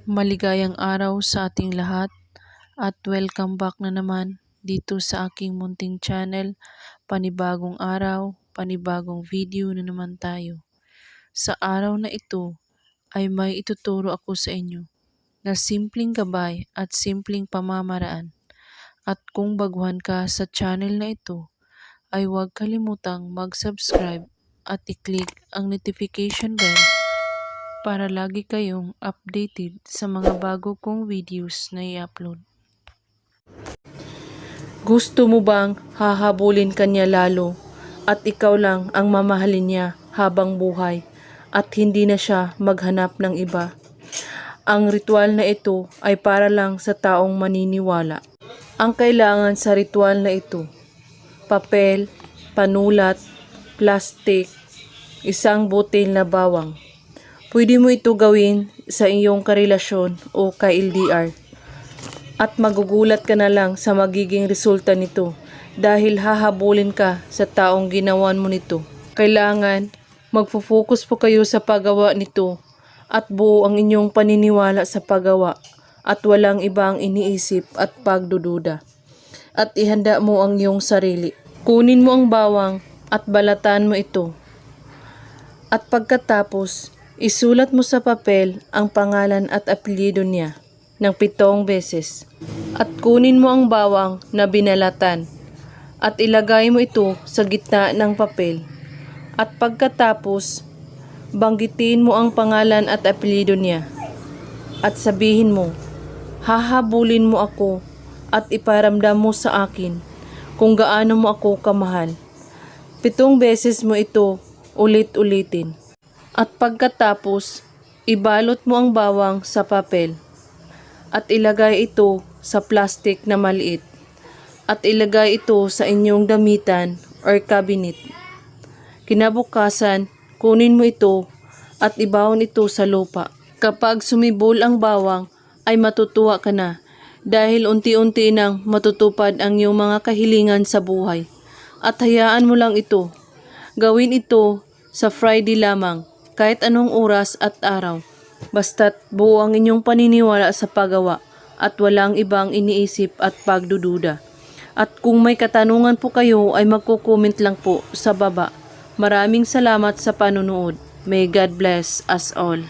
Maligayang araw sa ating lahat at welcome back na naman dito sa aking munting channel. Panibagong araw, panibagong video na naman tayo. Sa araw na ito ay may ituturo ako sa inyo na simpleng gabay at simpleng pamamaraan. At kung baguhan ka sa channel na ito, ay huwag kalimutang mag-subscribe at i-click ang notification bell para lagi kayong updated sa mga bago kong videos na i-upload. Gusto mo bang hahabulin kanya lalo at ikaw lang ang mamahalin niya habang buhay at hindi na siya maghanap ng iba? Ang ritual na ito ay para lang sa taong maniniwala. Ang kailangan sa ritual na ito: papel, panulat, plastik, isang butil na bawang. Pwede mo ito gawin sa iyong karelasyon o ka-LDR. At magugulat ka na lang sa magiging resulta nito dahil hahabulin ka sa taong ginawan mo nito. Kailangan magfo-focus po kayo sa paggawa nito at buo ang inyong paniniwala sa paggawa at walang ibang iniisip at pagdududa. At ihanda mo ang iyong sarili. Kunin mo ang bawang at balatan mo ito. At pagkatapos, isulat mo sa papel ang pangalan at apelyido niya ng 7 beses. At kunin mo ang bawang na binalatan at ilagay mo ito sa gitna ng papel. At pagkatapos, banggitin mo ang pangalan at apelyido niya. At sabihin mo, hahabulin mo ako at iparamdam mo sa akin kung gaano mo ako kamahal. 7 beses mo ito ulit-ulitin. At pagkatapos, ibalot mo ang bawang sa papel at ilagay ito sa plastic na maliit at ilagay ito sa inyong damitan or cabinet. Kinabukasan, kunin mo ito at ibawon ito sa lupa. Kapag sumibol ang bawang, ay matutuwa ka na dahil unti-unti nang matutupad ang iyong mga kahilingan sa buhay. At hayaan mo lang ito. Gawin ito sa Friday lamang, kahit anong oras at araw. Basta't buo ang inyong paniniwala sa paggawa at walang ibang iniisip at pagdududa. At kung may katanungan po kayo ay magko-comment lang po sa baba. Maraming salamat sa panunood. May God bless us all.